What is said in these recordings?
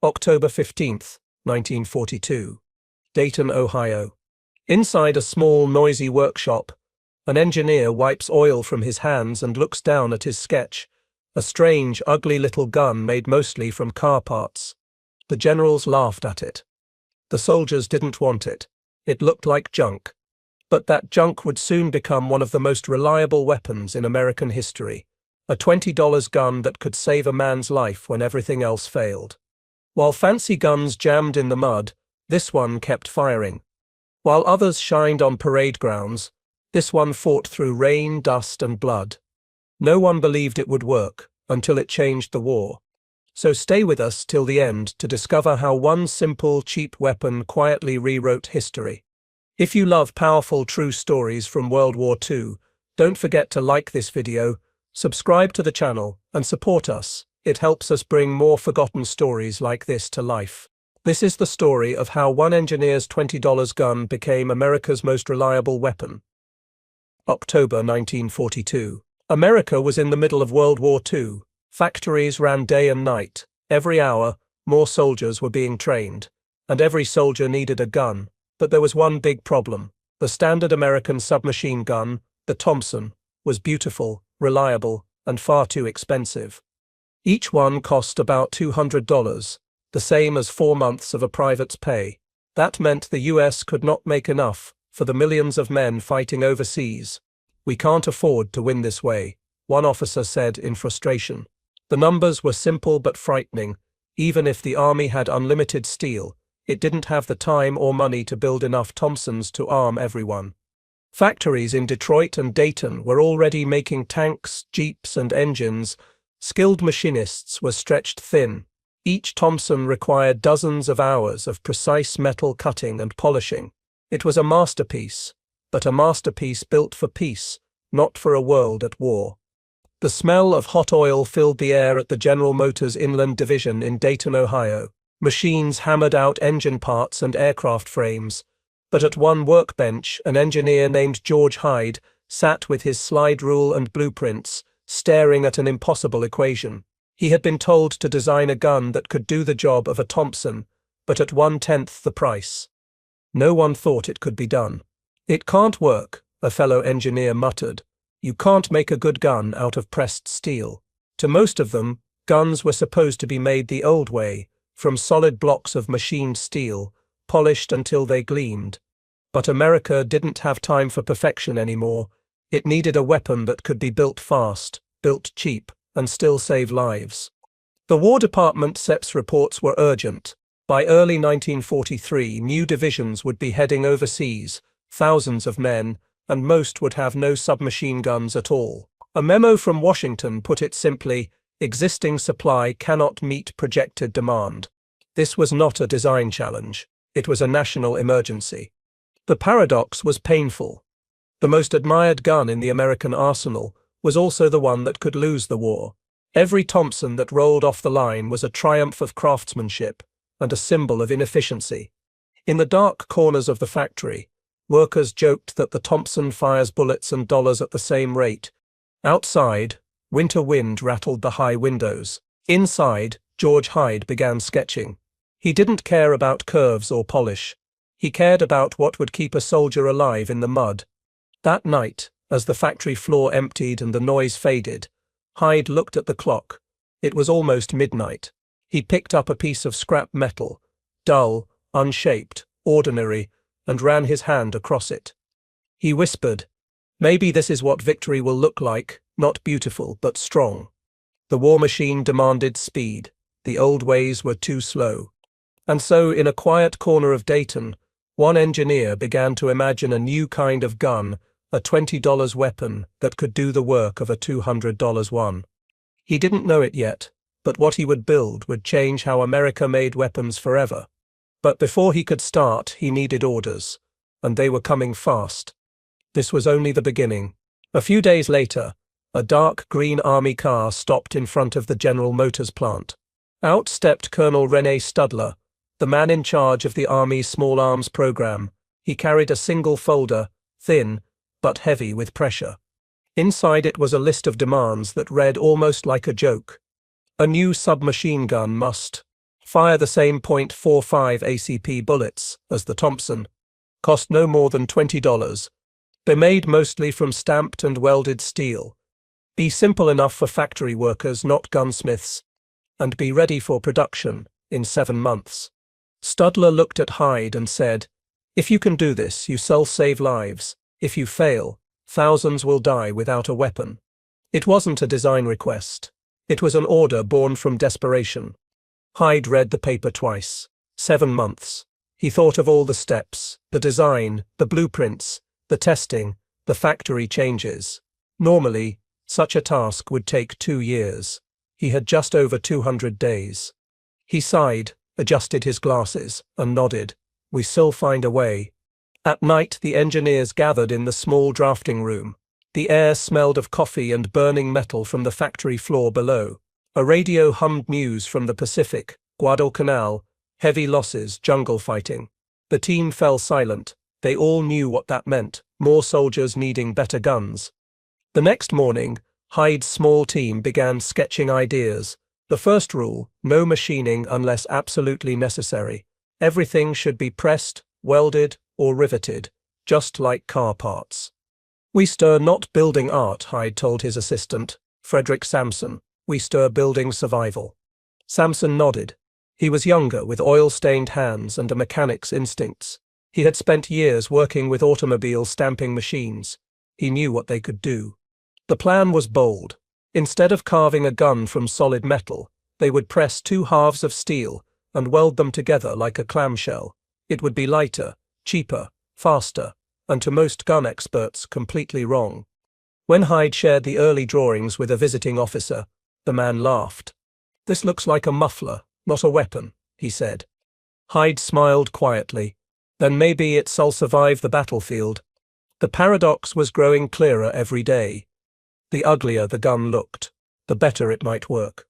October 15th, 1942. Dayton, Ohio. Inside a small, noisy workshop, an engineer wipes oil from his hands and looks down at his sketch, a strange, ugly little gun made mostly from car parts. The generals laughed at it. The soldiers didn't want it. It looked like junk. But that junk would soon become one of the most reliable weapons in American history, a $20 gun that could save a man's life when everything else failed. While fancy guns jammed in the mud, this one kept firing. While others shined on parade grounds, this one fought through rain, dust, and blood. No one believed it would work until it changed the war. So stay with us till the end to discover how one simple, cheap weapon quietly rewrote history. If you love powerful, true stories from World War II, don't forget to like this video, subscribe to the channel, and support us. It helps us bring more forgotten stories like this to life. This is the story of how one engineer's $20 gun became America's most reliable weapon. October 1942. America was in the middle of World War II. Factories ran day and night. Every hour, more soldiers were being trained. And every soldier needed a gun. But there was one big problem. The standard American submachine gun, the Thompson, was beautiful, reliable, and far too expensive. Each one cost about $200, the same as 4 months of a private's pay. That meant the US could not make enough for the millions of men fighting overseas. "We can't afford to win this way," one officer said in frustration. The numbers were simple but frightening. Even if the army had unlimited steel, it didn't have the time or money to build enough Thompsons to arm everyone. Factories in Detroit and Dayton were already making tanks, jeeps, and engines. Skilled machinists were stretched thin. Each Thompson required dozens of hours of precise metal cutting and polishing. It was a masterpiece, but a masterpiece built for peace, not for a world at war. The smell of hot oil filled the air at the General Motors Inland Division in Dayton, Ohio. Machines hammered out engine parts and aircraft frames. But at one workbench, an engineer named George Hyde sat with his slide rule and blueprints, staring at an impossible equation. He had been told to design a gun that could do the job of a Thompson, but at 1/10 the price. No one thought it could be done. "It can't work," a fellow engineer muttered. "You can't make a good gun out of pressed steel." To most of them, guns were supposed to be made the old way, from solid blocks of machined steel, polished until they gleamed. But America didn't have time for perfection anymore. It needed a weapon that could be built fast, built cheap, and still save lives. The War Department SEP's reports were urgent. By early 1943, new divisions would be heading overseas, thousands of men, and most would have no submachine guns at all. A memo from Washington put it simply, "Existing supply cannot meet projected demand." This was not a design challenge. It was a national emergency. The paradox was painful. The most admired gun in the American arsenal was also the one that could lose the war. Every Thompson that rolled off the line was a triumph of craftsmanship and a symbol of inefficiency. In the dark corners of the factory, workers joked that the Thompson fires bullets and dollars at the same rate. Outside, winter wind rattled the high windows. Inside, George Hyde began sketching. He didn't care about curves or polish. He cared about what would keep a soldier alive in the mud. That night, as the factory floor emptied and the noise faded, Hyde looked at the clock. It was almost midnight. He picked up a piece of scrap metal, dull, unshaped, ordinary, and ran his hand across it. He whispered, "Maybe this is what victory will look like, not beautiful, but strong." The war machine demanded speed. The old ways were too slow. And so, in a quiet corner of Dayton, one engineer began to imagine a new kind of gun, a $20 weapon that could do the work of a $200 one. He didn't know it yet, but what he would build would change how America made weapons forever. But before he could start, he needed orders, and they were coming fast. This was only the beginning. A few days later, a dark green army car stopped in front of the General Motors plant. Out stepped Colonel René Studler, the man in charge of the Army's small arms program. He carried a single folder, thin, but heavy with pressure. Inside it was a list of demands that read almost like a joke. A new submachine gun must. Fire the same .45 ACP bullets as the Thompson. Cost no more than $20. They're made mostly from stamped and welded steel. Be simple enough for factory workers, not gunsmiths, and be ready for production in 7 months. Studler looked at Hyde and said, "If you can do this, you shall save lives. If you fail, thousands will die without a weapon." It wasn't a design request. It was an order born from desperation. Hyde read the paper twice. 7 months. He thought of all the steps, the design, the blueprints, the testing, the factory changes. Normally, such a task would take 2 years. He had just over 200 days. He sighed, adjusted his glasses, and nodded. "We still find a way." At night, the engineers gathered in the small drafting room. The air smelled of coffee and burning metal from the factory floor below. A radio hummed news from the Pacific, Guadalcanal, heavy losses, jungle fighting. The team fell silent. They all knew what that meant, more soldiers needing better guns. The next morning, Hyde's small team began sketching ideas. The first rule, no machining unless absolutely necessary. Everything should be pressed, welded, or riveted, just like car parts. "We stir not building art," Hyde told his assistant, Frederick Sampson. "We stir building survival." Sampson nodded. He was younger, with oil-stained hands and a mechanic's instincts. He had spent years working with automobile stamping machines. He knew what they could do. The plan was bold. Instead of carving a gun from solid metal, they would press 2 halves of steel and weld them together like a clamshell. It would be lighter, cheaper, faster, and to most gun experts completely wrong. When Hyde shared the early drawings with a visiting officer, the man laughed. "This looks like a muffler, not a weapon," he said. Hyde smiled quietly. "Then maybe it'll survive the battlefield." The paradox was growing clearer every day. The uglier the gun looked, the better it might work.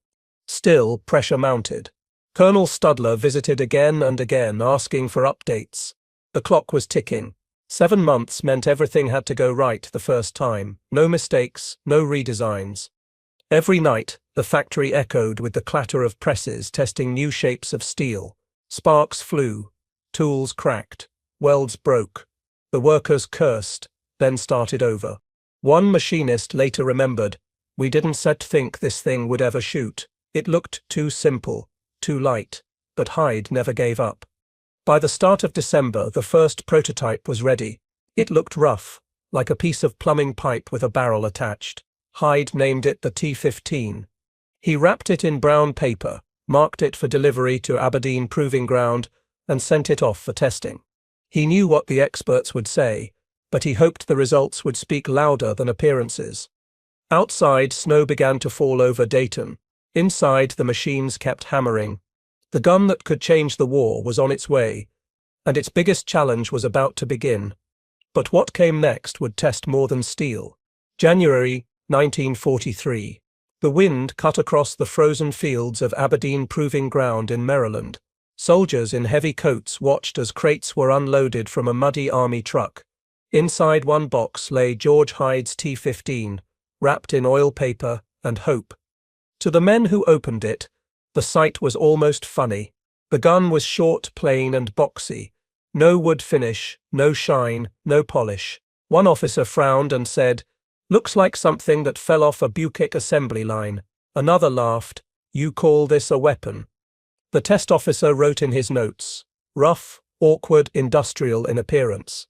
Still, pressure mounted. Colonel Studler visited again and again, asking for updates. The clock was ticking. 7 months meant everything had to go right the first time. No mistakes, no redesigns. Every night, the factory echoed with the clatter of presses testing new shapes of steel. Sparks flew. Tools cracked. Welds broke. The workers cursed, then started over. One machinist later remembered, "We didn't think this thing would ever shoot. It looked too simple, too light." But Hyde never gave up. By the start of December, the first prototype was ready. It looked rough, like a piece of plumbing pipe with a barrel attached. Hyde named it the T-15. He wrapped it in brown paper, marked it for delivery to Aberdeen Proving Ground, and sent it off for testing. He knew what the experts would say, but he hoped the results would speak louder than appearances. Outside, snow began to fall over Dayton. Inside, the machines kept hammering. The gun that could change the war was on its way, and its biggest challenge was about to begin. But what came next would test more than steel. January 1943. The wind cut across the frozen fields of Aberdeen Proving Ground in Maryland. Soldiers in heavy coats watched as crates were unloaded from a muddy army truck. Inside one box lay George Hyde's T-15, wrapped in oil paper and hope. To the men who opened it, the sight was almost funny. The gun was short, plain, and boxy. No wood finish, no shine, no polish. One officer frowned and said, "Looks like something that fell off a Buick assembly line." Another laughed, "You call this a weapon?" The test officer wrote in his notes, "Rough, awkward, industrial in appearance."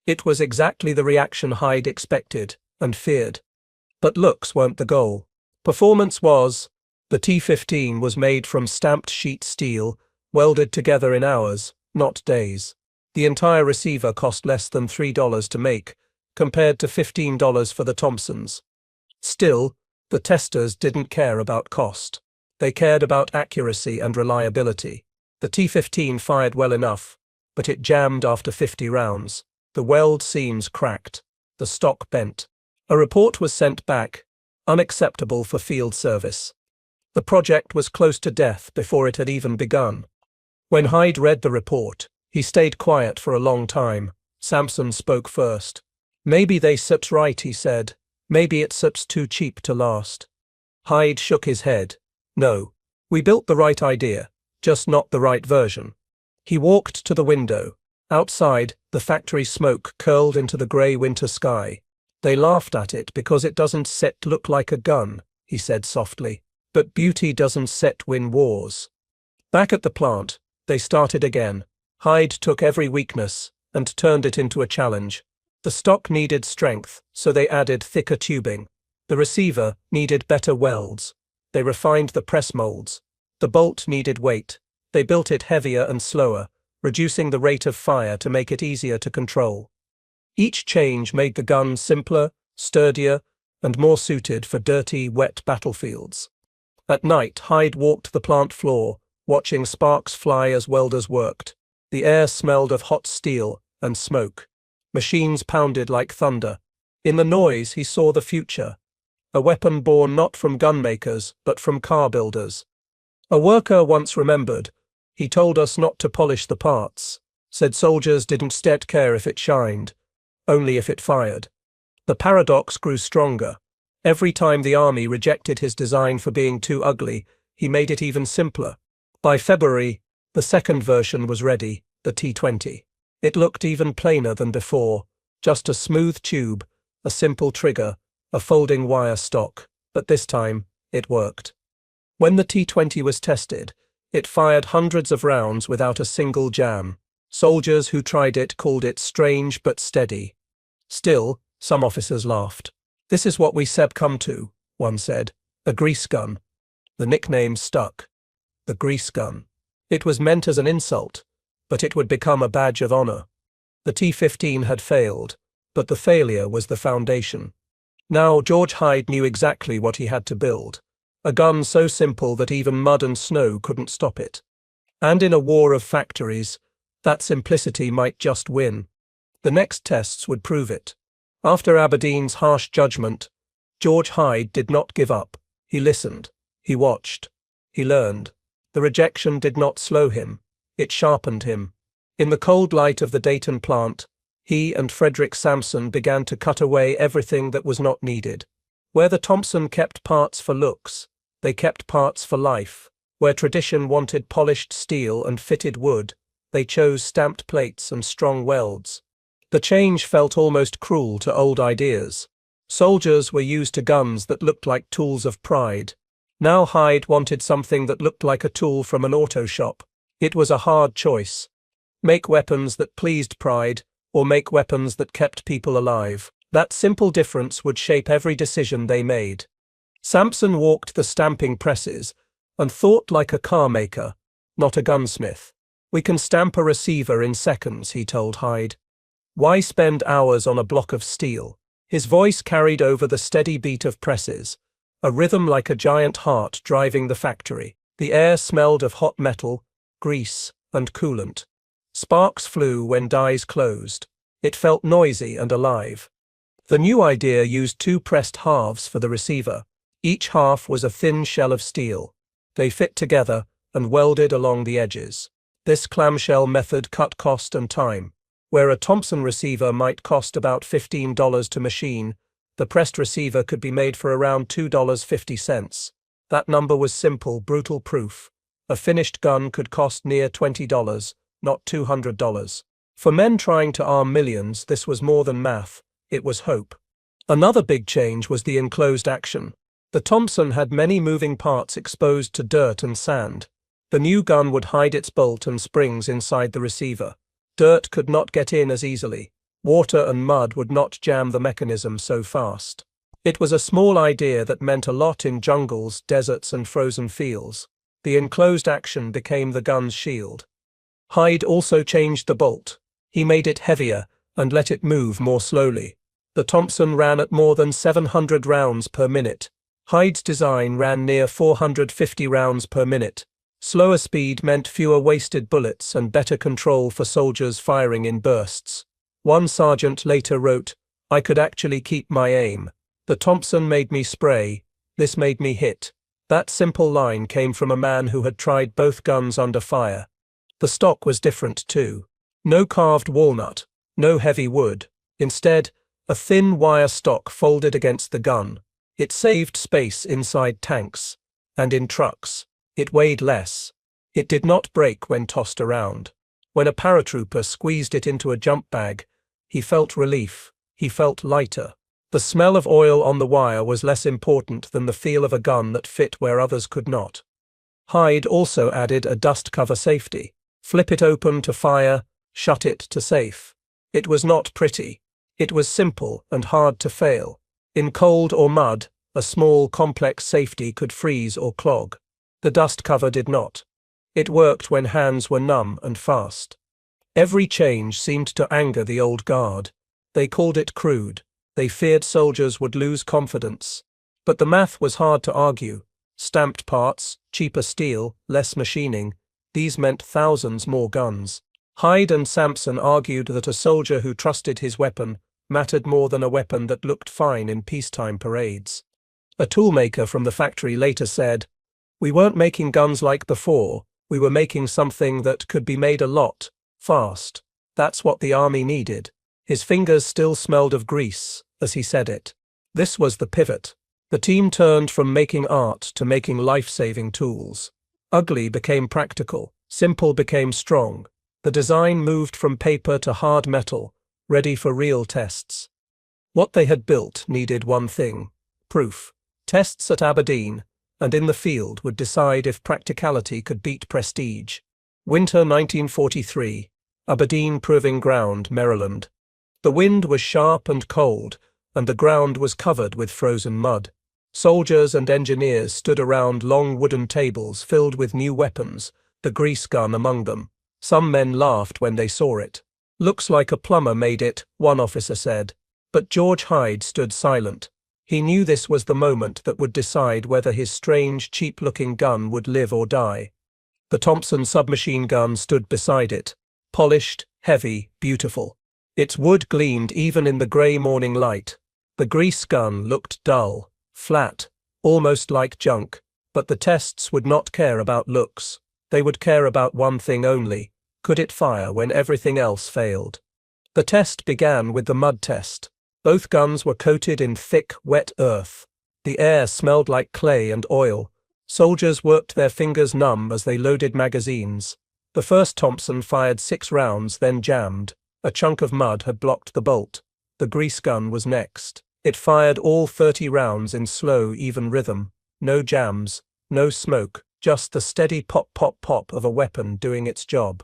It was exactly the reaction Hyde expected and feared. But looks weren't the goal. Performance was. The T-15 was made from stamped sheet steel, welded together in hours, not days. The entire receiver cost less than $3 to make, compared to $15 for the Thompsons. Still, the testers didn't care about cost. They cared about accuracy and reliability. The T-15 fired well enough, but it jammed after 50 rounds. The weld seams cracked. The stock bent. A report was sent back, unacceptable for field service. The project was close to death before it had even begun. When Hyde read the report, he stayed quiet for a long time. Sampson spoke first. "Maybe they sips right," he said. "Maybe it sips too cheap to last." Hyde shook his head. "No, we built the right idea. just not the right version. He walked to the window. Outside, the factory smoke curled into the grey winter sky. They laughed at it because it doesn't set look like a gun, he said softly. But beauty doesn't set win wars. Back at the plant, they started again. Hyde took every weakness and turned it into a challenge. The stock needed strength, so they added thicker tubing. The receiver needed better welds. They refined the press molds. The bolt needed weight. They built it heavier and slower, reducing the rate of fire to make it easier to control. Each change made the gun simpler, sturdier, and more suited for dirty, wet battlefields. At night, Hyde walked the plant floor, watching sparks fly as welders worked. The air smelled of hot steel and smoke. Machines pounded like thunder. In the noise, he saw the future. A weapon born not from gunmakers, but from car builders. A worker once remembered, "He told us not to polish the parts. Said soldiers didn't care if it shined, only if it fired." The paradox grew stronger. Every time the army rejected his design for being too ugly, he made it even simpler. By February, the second version was ready, the T20. It looked even plainer than before, just a smooth tube, a simple trigger, a folding wire stock, but this time, it worked. When the T20 was tested, it fired hundreds of rounds without a single jam. Soldiers who tried it called it strange but steady. Still, some officers laughed. "This is what we come to," one said. "A grease gun." The nickname stuck. The grease gun. It was meant as an insult, but it would become a badge of honor. The T-15 had failed, but the failure was the foundation. Now George Hyde knew exactly what he had to build. A gun so simple that even mud and snow couldn't stop it. And in a war of factories, that simplicity might just win. The next tests would prove it. After Aberdeen's harsh judgment, George Hyde did not give up. He listened. He watched. He learned. The rejection did not slow him. It sharpened him. In the cold light of the Dayton plant, he and Frederick Sampson began to cut away everything that was not needed. Where the Thompson kept parts for looks, they kept parts for life. Where tradition wanted polished steel and fitted wood, they chose stamped plates and strong welds. The change felt almost cruel to old ideas. Soldiers were used to guns that looked like tools of pride. Now Hyde wanted something that looked like a tool from an auto shop. It was a hard choice. Make weapons that pleased pride, or make weapons that kept people alive. That simple difference would shape every decision they made. Sampson walked the stamping presses and thought like a car maker, not a gunsmith. "We can stamp a receiver in seconds," he told Hyde. "Why spend hours on a block of steel?" His voice carried over the steady beat of presses, a rhythm like a giant heart driving the factory. The air smelled of hot metal, grease, and coolant. Sparks flew when dies closed. It felt noisy and alive. The new idea used two pressed halves for the receiver. Each half was a thin shell of steel. They fit together and welded along the edges. This clamshell method cut cost and time. Where a Thompson receiver might cost about $15 to machine, the pressed receiver could be made for around $2.50. That number was simple, brutal proof. A finished gun could cost near $20, not $200. For men trying to arm millions, this was more than math, it was hope. Another big change was the enclosed action. The Thompson had many moving parts exposed to dirt and sand. The new gun would hide its bolt and springs inside the receiver. Dirt could not get in as easily. Water and mud would not jam the mechanism so fast. It was a small idea that meant a lot in jungles, deserts, and frozen fields. The enclosed action became the gun's shield. Hyde also changed the bolt. He made it heavier and let it move more slowly. The Thompson ran at more than 700 rounds per minute. Hyde's design ran near 450 rounds per minute. Slower speed meant fewer wasted bullets and better control for soldiers firing in bursts. One sergeant later wrote, "I could actually keep my aim. The Thompson made me spray, this made me hit." That simple line came from a man who had tried both guns under fire. The stock was different too. No carved walnut, no heavy wood. Instead, a thin wire stock folded against the gun. It saved space inside tanks and in trucks. It weighed less. It did not break when tossed around. When a paratrooper squeezed it into a jump bag, he felt relief. He felt lighter. The smell of oil on the wire was less important than the feel of a gun that fit where others could not. Hyde also added a dust cover safety. Flip it open to fire, shut it to safe. It was not pretty. It was simple and hard to fail. In cold or mud, a small, complex safety could freeze or clog. The dust cover did not. It worked when hands were numb and fast. Every change seemed to anger the old guard. They called it crude. They feared soldiers would lose confidence. But the math was hard to argue. Stamped parts, cheaper steel, less machining. These meant thousands more guns. Hyde and Sampson argued that a soldier who trusted his weapon mattered more than a weapon that looked fine in peacetime parades. A toolmaker from the factory later said, "We weren't making guns like before. We were making something that could be made a lot, fast. That's what the army needed." His fingers still smelled of grease as he said it. This was the pivot. The team turned from making art to making life-saving tools. Ugly became practical. Simple became strong. The design moved from paper to hard metal, ready for real tests. What they had built needed one thing: proof. Tests at Aberdeen and in the field would decide if practicality could beat prestige. Winter 1943, Aberdeen Proving Ground, Maryland. The wind was sharp and cold, and the ground was covered with frozen mud. Soldiers and engineers stood around long wooden tables filled with new weapons, the grease gun among them. Some men laughed when they saw it. "Looks like a plumber made it," one officer said. But George Hyde stood silent. He knew this was the moment that would decide whether his strange, cheap-looking gun would live or die. The Thompson submachine gun stood beside it, polished, heavy, beautiful. Its wood gleamed even in the grey morning light. The grease gun looked dull, flat, almost like junk, but the tests would not care about looks. They would care about one thing only: could it fire when everything else failed? The test began with the mud test. Both guns were coated in thick, wet earth. The air smelled like clay and oil. Soldiers worked their fingers numb as they loaded magazines. The first Thompson fired 6 rounds, then jammed. A chunk of mud had blocked the bolt. The grease gun was next. It fired all 30 rounds in slow, even rhythm. No jams, no smoke, just the steady pop-pop-pop of a weapon doing its job.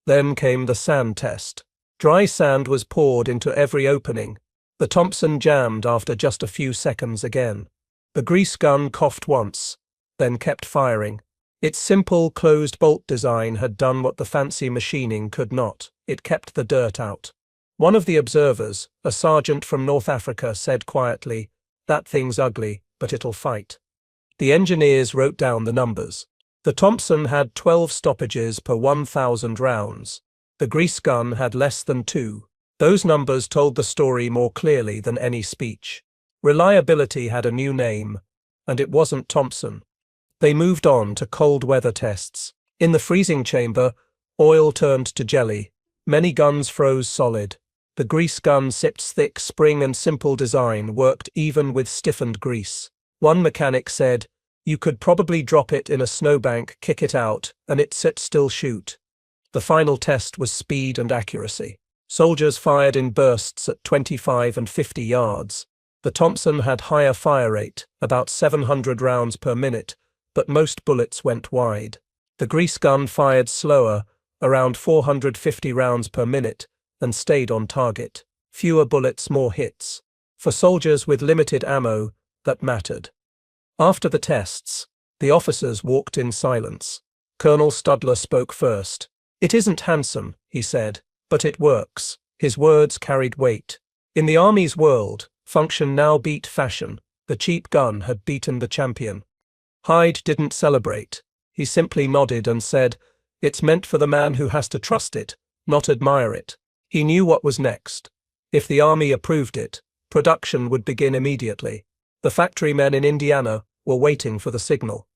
Then came the sand test. Dry sand was poured into every opening. The Thompson jammed after just a few seconds again. The grease gun coughed once, then kept firing. Its simple, closed bolt design had done what the fancy machining could not. It kept the dirt out. One of the observers, a sergeant from North Africa, said quietly, "That thing's ugly, but it'll fight." The engineers wrote down the numbers. The Thompson had 12 stoppages per 1,000 rounds. The grease gun had less than 2. Those numbers told the story more clearly than any speech. Reliability had a new name, and it wasn't Thompson. They moved on to cold weather tests. In the freezing chamber, oil turned to jelly. Many guns froze solid. The grease gun sipped thick spring and simple design worked even with stiffened grease. One mechanic said, "You could probably drop it in a snowbank, kick it out, and it'd sit still shoot." The final test was speed and accuracy. Soldiers fired in bursts at 25 and 50 yards. The Thompson had higher fire rate, about 700 rounds per minute, but most bullets went wide. The grease gun fired slower, around 450 rounds per minute, and stayed on target. Fewer bullets, more hits. For soldiers with limited ammo, that mattered. After the tests, the officers walked in silence. Colonel Studler spoke first. "It isn't handsome," he said, "but it works." His words carried weight. In the Army's world, function now beat fashion. The cheap gun had beaten the champion. Hyde didn't celebrate. He simply nodded and said, "It's meant for the man who has to trust it, not admire it." He knew what was next. If the Army approved it, production would begin immediately. The factory men in Indiana were waiting for the signal.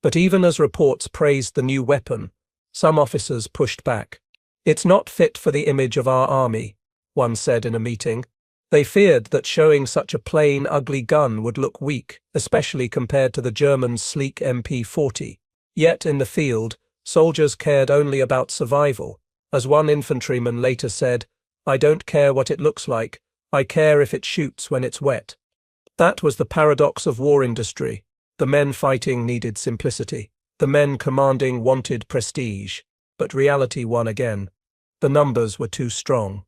But even as reports praised the new weapon, some officers pushed back. "It's not fit for the image of our army," one said in a meeting. They feared that showing such a plain, ugly gun would look weak, especially compared to the Germans' sleek MP-40. Yet in the field, Soldiers cared only about survival. As one infantryman later said, "I don't care what it looks like, I care if it shoots when it's wet." That was the paradox of war industry. The men fighting needed simplicity. The men commanding wanted prestige. But reality won again. The numbers were too strong.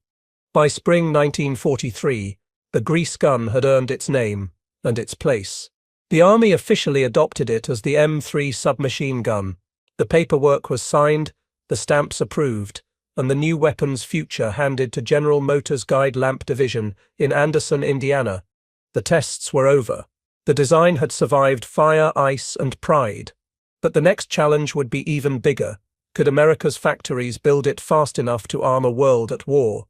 By spring 1943, the grease gun had earned its name and its place. The Army officially adopted it as the M3 submachine gun. The paperwork was signed, the stamps approved, and the new weapon's future handed to General Motors' Guide Lamp Division in Anderson, Indiana. The tests were over. The design had survived fire, ice, and pride. But the next challenge would be even bigger. Could America's factories build it fast enough to arm a world at war?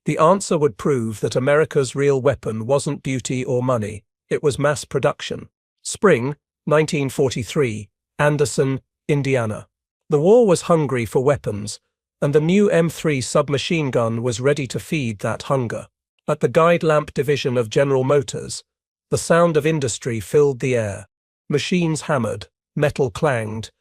The answer would prove that America's real weapon wasn't beauty or money, it was mass production. Spring 1943, Anderson, Indiana. The war was hungry for weapons, and the new M3 submachine gun was ready to feed that hunger. At the Guide Lamp Division of General Motors, the sound of industry filled the air. Machines hammered, metal clanged,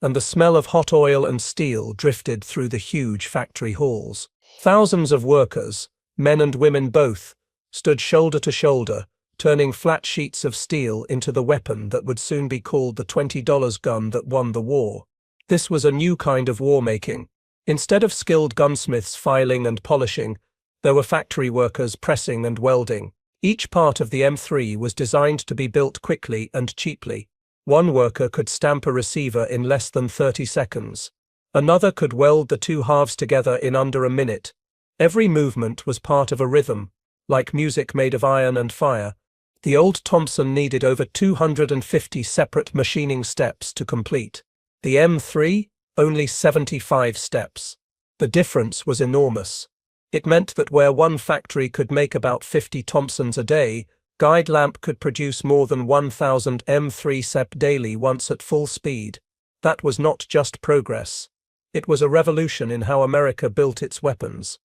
and the smell of hot oil and steel drifted through the huge factory halls. Thousands of workers, men and women both, stood shoulder to shoulder, turning flat sheets of steel into the weapon that would soon be called the $20 gun that won the war. This was a new kind of war-making. Instead of skilled gunsmiths filing and polishing, there were factory workers pressing and welding. Each part of the M3 was designed to be built quickly and cheaply. One worker could stamp a receiver in less than 30 seconds. Another could weld the two halves together in under a minute. Every movement was part of a rhythm, like music made of iron and fire. The old Thompson needed over 250 separate machining steps to complete. The M3, only 75 steps. The difference was enormous. It meant that where one factory could make about 50 Thompsons a day, Guide Lamp could produce more than 1,000 M3 SEP daily once at full speed. That was not just progress. It was a revolution in how America built its weapons.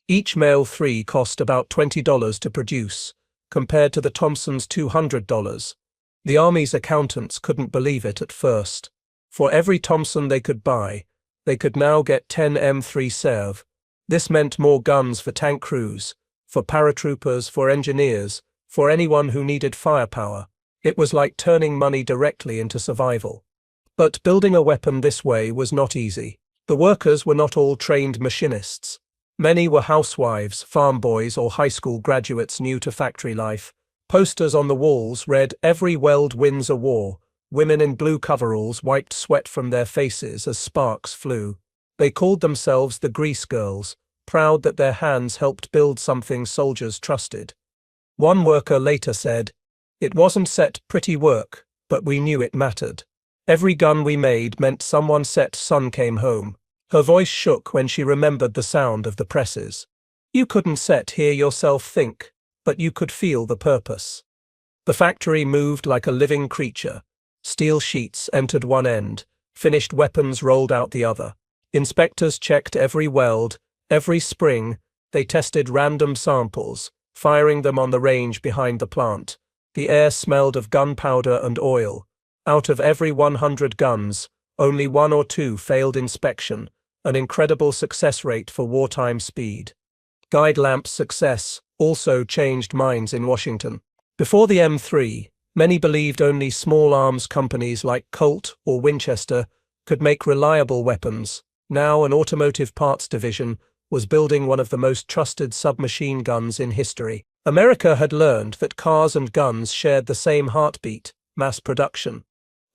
Each Male 3 cost about $20 to produce, compared to the Thompson's $200. The Army's accountants couldn't believe it at first. For every Thompson they could buy, they could now get 10 M3 Serve. This meant more guns for tank crews, for paratroopers, for engineers, for anyone who needed firepower. It was like turning money directly into survival. But building a weapon this way was not easy. The workers were not all trained machinists. Many were housewives, farm boys, or high school graduates new to factory life. Posters on the walls read, "Every weld wins a war." Women in blue coveralls wiped sweat from their faces as sparks flew. They called themselves the Grease Girls, proud that their hands helped build something soldiers trusted. One worker later said, "It wasn't set pretty work, but we knew it mattered. Every gun we made meant someone set son came home." Her voice shook when she remembered the sound of the presses. You couldn't sit here yourself think, but you could feel the purpose. The factory moved like a living creature. Steel sheets entered one end, finished weapons rolled out the other. Inspectors checked every weld, every spring. They tested random samples, firing them on the range behind the plant. The air smelled of gunpowder and oil. Out of every 100 guns, only 1 or 2 failed inspection, an incredible success rate for wartime speed. Guide Lamp's success also changed minds in Washington. Before the M3, many believed only small arms companies like Colt or Winchester could make reliable weapons. Now an automotive parts division was building one of the most trusted submachine guns in history. America had learned that cars and guns shared the same heartbeat, mass production.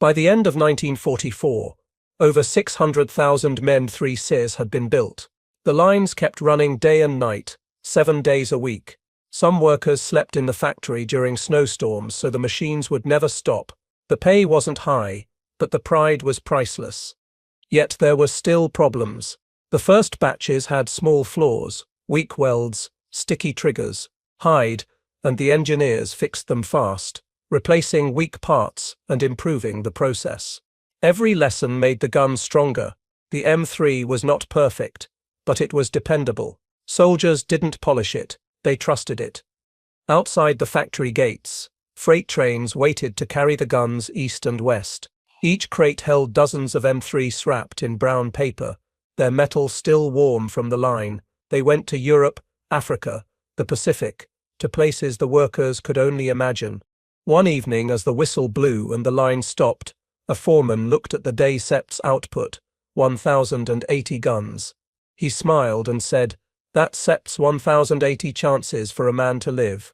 By the end of 1944, over 600,000 Men 3 Series had been built. The lines kept running day and night, 7 days a week. Some workers slept in the factory during snowstorms so the machines would never stop. The pay wasn't high, but the pride was priceless. Yet there were still problems. The first batches had small flaws, weak welds, sticky triggers, hide, and the engineers fixed them fast, replacing weak parts and improving the process. Every lesson made the gun stronger. The M3 was not perfect, but it was dependable. Soldiers didn't polish it, they trusted it. Outside the factory gates, freight trains waited to carry the guns east and west. Each crate held dozens of M3s wrapped in brown paper, their metal still warm from the line. They went to Europe, Africa, the Pacific, to places the workers could only imagine. One evening, as the whistle blew and the line stopped, a foreman looked at the day sept's output, 1,080 guns. He smiled and said, "That sept's 1,080 chances for a man to live."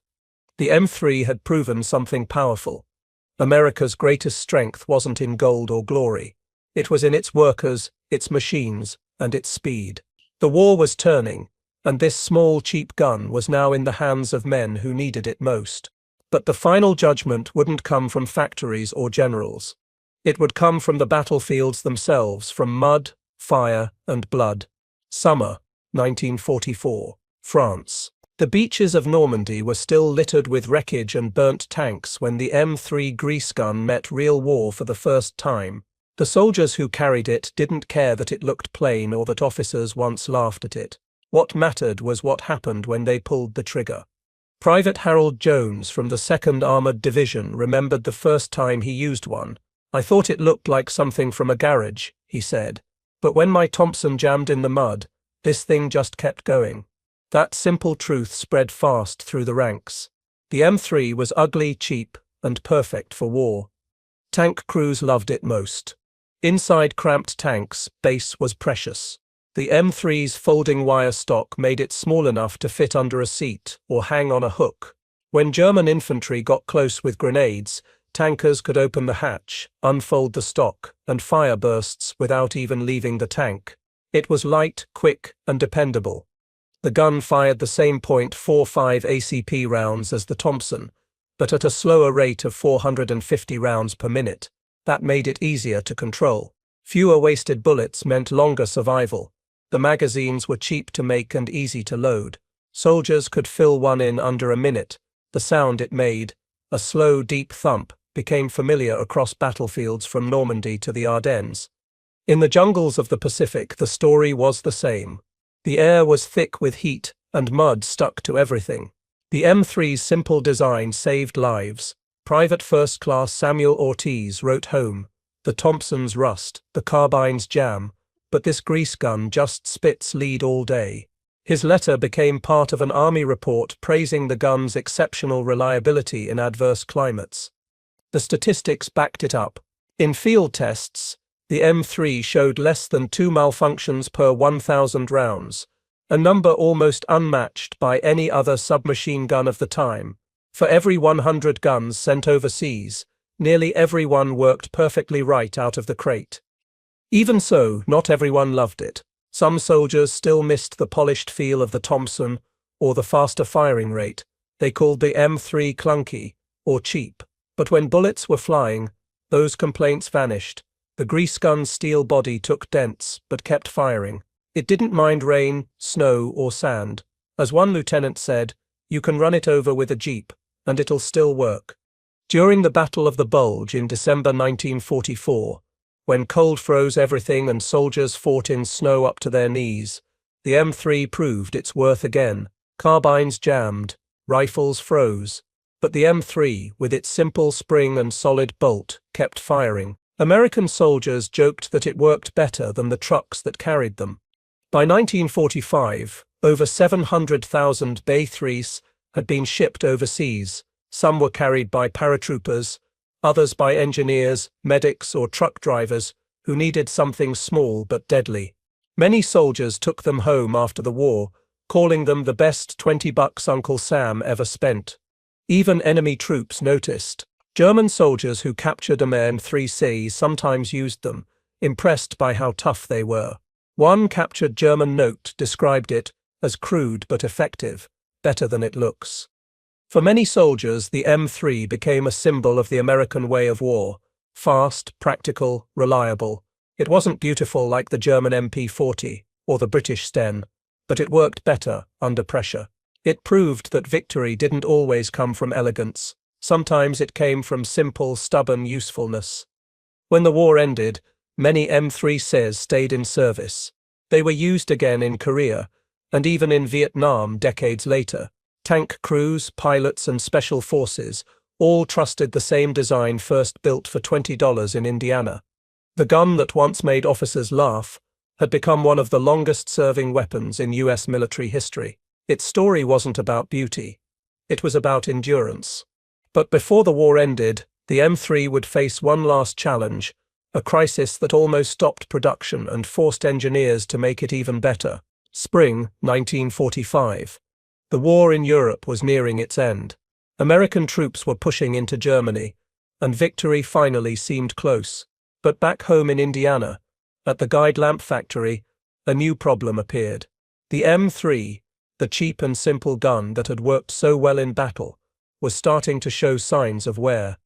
The M3 had proven something powerful. America's greatest strength wasn't in gold or glory. It was in its workers, its machines, and its speed. The war was turning, and this small, cheap gun was now in the hands of men who needed it most. But the final judgment wouldn't come from factories or generals. It would come from the battlefields themselves, from mud, fire, and blood. Summer, 1944, France. The beaches of Normandy were still littered with wreckage and burnt tanks when the M3 grease gun met real war for the first time. The soldiers who carried it didn't care that it looked plain or that officers once laughed at it. What mattered was what happened when they pulled the trigger. Private Harold Jones from the 2nd Armored Division remembered the first time he used one. "I thought it looked like something from a garage," he said. "But when my Thompson jammed in the mud, this thing just kept going." That simple truth spread fast through the ranks. The M3 was ugly, cheap, and perfect for war. Tank crews loved it most. Inside cramped tanks, space was precious. The M3's folding wire stock made it small enough to fit under a seat or hang on a hook. When German infantry got close with grenades, tankers could open the hatch, unfold the stock, and fire bursts without even leaving the tank. It was light, quick, and dependable. The gun fired the same .45 ACP rounds as the Thompson, but at a slower rate of 450 rounds per minute. That made it easier to control. Fewer wasted bullets meant longer survival. The magazines were cheap to make and easy to load. Soldiers could fill one in under a minute. The sound it made, a slow, deep thump, became familiar across battlefields from Normandy to the Ardennes. In the jungles of the Pacific, the story was the same. The air was thick with heat, and mud stuck to everything. The M3's simple design saved lives. Private First Class Samuel Ortiz wrote home, "The Thompsons rust, the carbines jam, but this grease gun just spits lead all day." His letter became part of an army report praising the gun's exceptional reliability in adverse climates. The statistics backed it up. In field tests, the M3 showed less than 2 malfunctions per 1,000 rounds, a number almost unmatched by any other submachine gun of the time. For every 100 guns sent overseas, nearly every one worked perfectly right out of the crate. Even so, not everyone loved it. Some soldiers still missed the polished feel of the Thompson or the faster firing rate. They called the M3 clunky or cheap. But when bullets were flying, those complaints vanished. The grease gun's steel body took dents, but kept firing. It didn't mind rain, snow, or sand. As one lieutenant said, "You can run it over with a jeep, and it'll still work." During the Battle of the Bulge in December 1944, when cold froze everything and soldiers fought in snow up to their knees, the M3 proved its worth again. Carbines jammed, rifles froze, but the M3, with its simple spring and solid bolt, kept firing. American soldiers joked that it worked better than the trucks that carried them. By 1945, over 700,000 B3s had been shipped overseas. Some were carried by paratroopers, others by engineers, medics, or truck drivers who needed something small but deadly. Many soldiers took them home after the war, calling them the best $20 Uncle Sam ever spent. Even enemy troops noticed. German soldiers who captured a M3C sometimes used them, impressed by how tough they were. One captured German note described it as crude but effective, better than it looks. For many soldiers, the M3 became a symbol of the American way of war. Fast, practical, reliable. It wasn't beautiful like the German MP40 or the British Sten, but it worked better under pressure. It proved that victory didn't always come from elegance. Sometimes it came from simple, stubborn usefulness. When the war ended, many M3Cs stayed in service. They were used again in Korea, and even in Vietnam decades later. Tank crews, pilots, and special forces All trusted the same design first built for $20 in Indiana. The gun that once made officers laugh had become one of the longest-serving weapons in U.S. military history. Its story wasn't about beauty. It was about endurance. But before the war ended, the M3 would face one last challenge, a crisis that almost stopped production and forced engineers to make it even better. Spring 1945. The war in Europe was nearing its end. American troops were pushing into Germany, and victory finally seemed close. But back home in Indiana, at the guide lamp factory, a new problem appeared. The M3, the cheap and simple gun that had worked so well in battle, was starting to show signs of wear.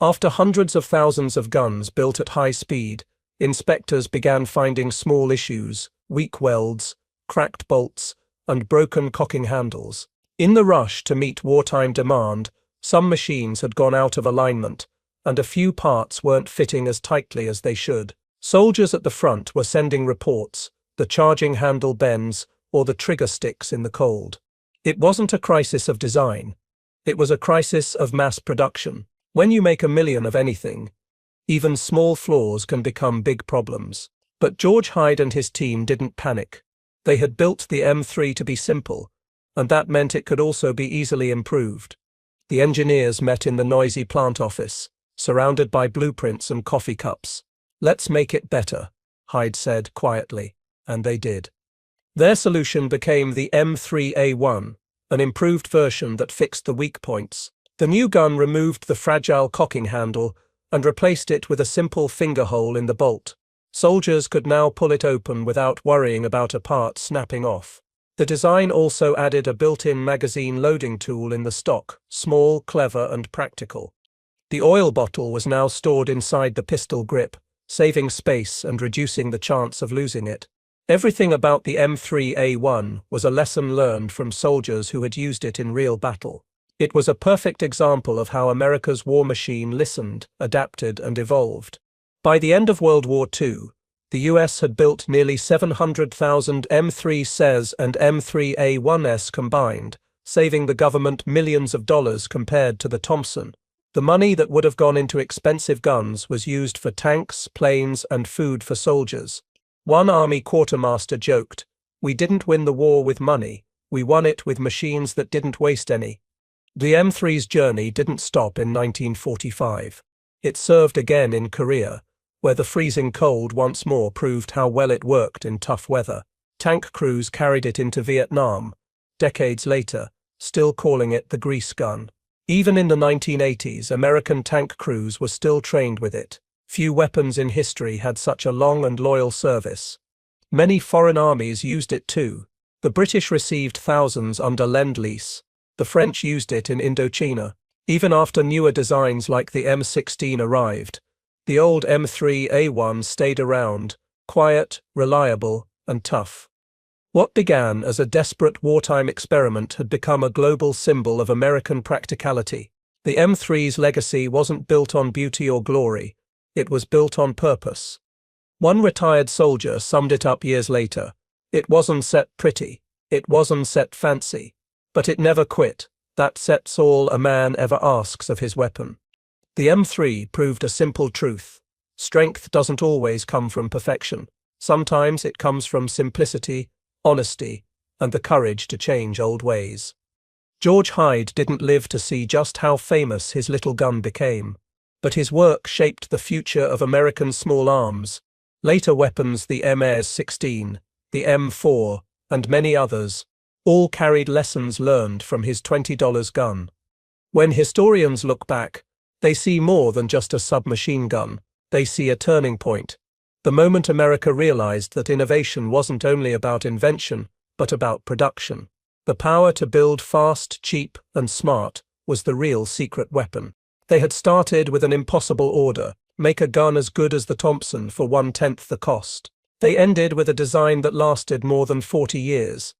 After hundreds of thousands of guns built at high speed, inspectors began finding small issues, weak welds, cracked bolts, and broken cocking handles. In the rush to meet wartime demand, some machines had gone out of alignment, and a few parts weren't fitting as tightly as they should. Soldiers at the front were sending reports, the charging handle bends, or the trigger sticks in the cold. It wasn't a crisis of design. It was a crisis of mass production. When you make a million of anything, even small flaws can become big problems. But George Hyde and his team didn't panic. They had built the M3 to be simple, and that meant it could also be easily improved. The engineers met in the noisy plant office, surrounded by blueprints and coffee cups. "Let's make it better," Hyde said quietly, and they did. Their solution became the M3A1, an improved version that fixed the weak points. The new gun removed the fragile cocking handle and replaced it with a simple finger hole in the bolt. Soldiers could now pull it open without worrying about a part snapping off. The design also added a built-in magazine loading tool in the stock, small, clever, and practical. The oil bottle was now stored inside the pistol grip, saving space and reducing the chance of losing it. Everything about the M3A1 was a lesson learned from soldiers who had used it in real battle. It was a perfect example of how America's war machine listened, adapted, and evolved. By the end of World War II, the US had built nearly 700,000 M3s and M3A1s combined, saving the government millions of dollars compared to the Thompson. The money that would have gone into expensive guns was used for tanks, planes, and food for soldiers. One Army quartermaster joked, "We didn't win the war with money, we won it with machines that didn't waste any." The M3's journey didn't stop in 1945. It served again in Korea, where the freezing cold once more proved how well it worked in tough weather. Tank crews carried it into Vietnam, decades later, still calling it the grease gun. Even in the 1980s, American tank crews were still trained with it. Few weapons in history had such a long and loyal service. Many foreign armies used it too. The British received thousands under Lend-Lease. The French used it in Indochina. Even after newer designs like the M16 arrived, the old M3A1 stayed around, quiet, reliable, and tough. What began as a desperate wartime experiment had become a global symbol of American practicality. The M3's legacy wasn't built on beauty or glory, it was built on purpose. One retired soldier summed it up years later. "It wasn't set pretty, it wasn't set fancy, but it never quit. That sets all a man ever asks of his weapon." The M3 proved a simple truth. Strength doesn't always come from perfection. Sometimes it comes from simplicity, honesty, and the courage to change old ways. George Hyde didn't live to see just how famous his little gun became, but his work shaped the future of American small arms. Later weapons, the MS-16, the M4, and many others, all carried lessons learned from his $20 gun. When historians look back, they see more than just a submachine gun. They see a turning point. The moment America realized that innovation wasn't only about invention, but about production. The power to build fast, cheap, and smart was the real secret weapon. They had started with an impossible order: make a gun as good as the Thompson for 1/10 the cost. They ended with a design that lasted more than 40 years.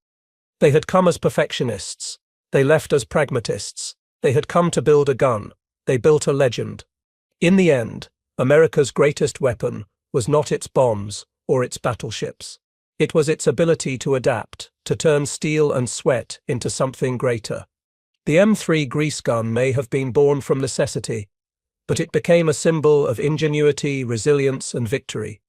They had come as perfectionists. They left as pragmatists. They had come to build a gun. They built a legend. In the end, America's greatest weapon was not its bombs or its battleships. It was its ability to adapt, to turn steel and sweat into something greater. The M3 grease gun may have been born from necessity, but it became a symbol of ingenuity, resilience, and victory.